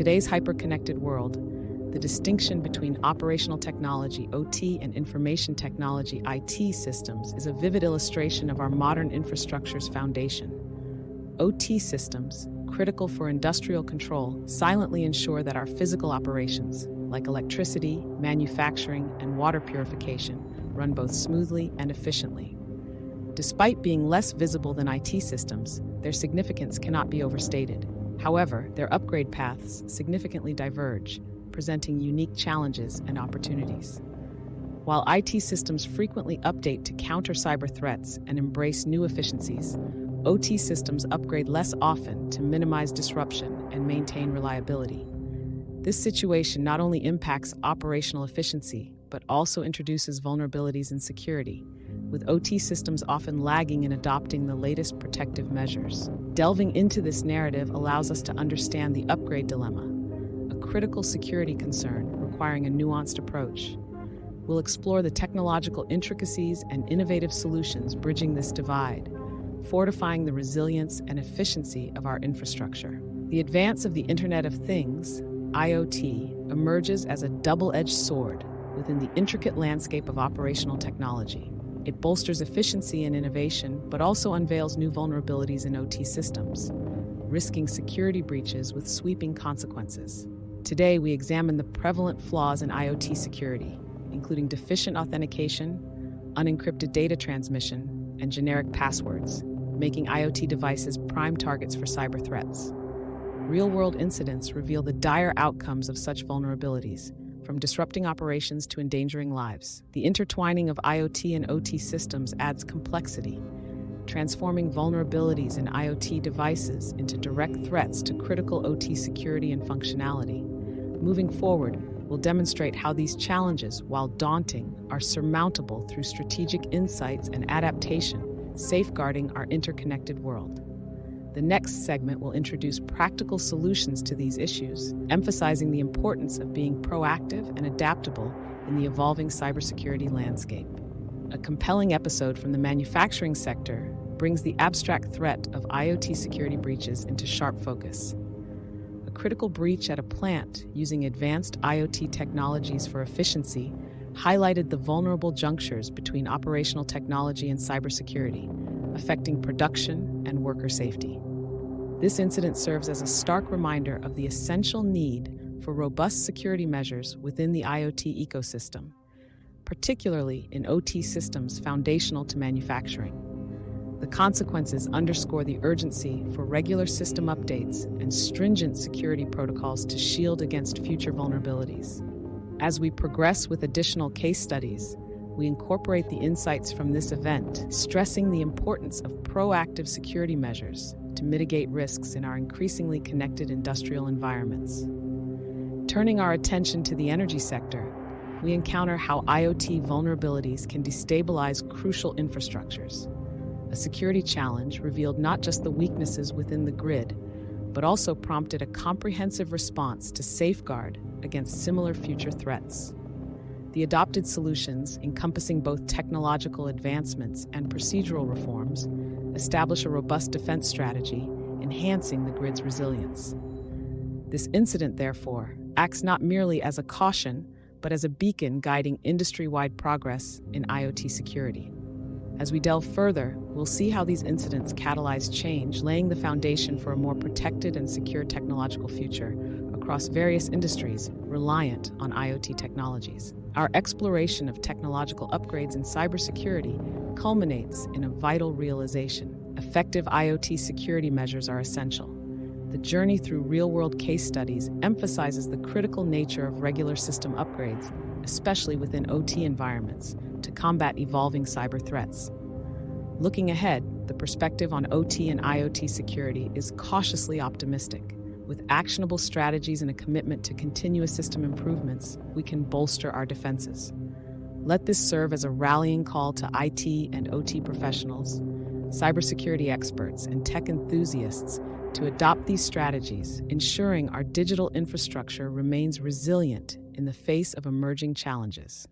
today's hyper-connected world, the distinction between operational technology, OT, and information technology, IT systems, is a vivid illustration of our modern infrastructure's foundation. OT systems, critical for industrial control, silently ensure that our physical operations, like electricity, manufacturing, and water purification, run both smoothly and efficiently. Despite being less visible than IT systems, their significance cannot be overstated. However, their upgrade paths significantly diverge, presenting unique challenges and opportunities. While IT systems frequently update to counter cyber threats and embrace new efficiencies, OT systems upgrade less often to minimize disruption and maintain reliability. This situation not only impacts operational efficiency, but also introduces vulnerabilities in security, with OT systems often lagging in adopting the latest protective measures. Delving into this narrative allows us to understand the upgrade dilemma, a critical security concern requiring a nuanced approach. We'll explore the technological intricacies and innovative solutions bridging this divide, fortifying the resilience and efficiency of our infrastructure. The advance of the Internet of Things, IoT, emerges as a double-edged sword within the intricate landscape of operational technology. It bolsters efficiency and innovation, but also unveils new vulnerabilities in OT systems, risking security breaches with sweeping consequences. Today, we examine the prevalent flaws in IoT security, including deficient authentication, unencrypted data transmission, and generic passwords, making IoT devices prime targets for cyber threats. Real-world incidents reveal the dire outcomes of such vulnerabilities, from disrupting operations to endangering lives. The intertwining of IoT and OT systems adds complexity, transforming vulnerabilities in IoT devices into direct threats to critical OT security and functionality. Moving forward, we'll demonstrate how these challenges, while daunting, are surmountable through strategic insights and adaptation, safeguarding our interconnected world. The next segment will introduce practical solutions to these issues, emphasizing the importance of being proactive and adaptable in the evolving cybersecurity landscape. A compelling episode from the manufacturing sector brings the abstract threat of IoT security breaches into sharp focus. A critical breach at a plant using advanced IoT technologies for efficiency highlighted the vulnerable junctures between operational technology and cybersecurity, affecting production and worker safety. This incident serves as a stark reminder of the essential need for robust security measures within the IoT ecosystem, particularly in OT systems foundational to manufacturing. The consequences underscore the urgency for regular system updates and stringent security protocols to shield against future vulnerabilities. As we progress with additional case studies, we incorporate the insights from this event, stressing the importance of proactive security measures to mitigate risks in our increasingly connected industrial environments. Turning our attention to the energy sector, we encounter how IoT vulnerabilities can destabilize crucial infrastructures. A security challenge revealed not just the weaknesses within the grid, but also prompted a comprehensive response to safeguard against similar future threats. The adopted solutions, encompassing both technological advancements and procedural reforms, establish a robust defense strategy, enhancing the grid's resilience. This incident, therefore, acts not merely as a caution, but as a beacon guiding industry-wide progress in IoT security. As we delve further, we'll see how these incidents catalyze change, laying the foundation for a more protected and secure technological future across various industries reliant on IoT technologies. Our exploration of technological upgrades in cybersecurity culminates in a vital realization. Effective IoT security measures are essential. The journey through real-world case studies emphasizes the critical nature of regular system upgrades, especially within OT environments, to combat evolving cyber threats. Looking ahead, the perspective on OT and IoT security is cautiously optimistic. With actionable strategies and a commitment to continuous system improvements, we can bolster our defenses. Let this serve as a rallying call to IT and OT professionals, cybersecurity experts, and tech enthusiasts to adopt these strategies, ensuring our digital infrastructure remains resilient in the face of emerging challenges.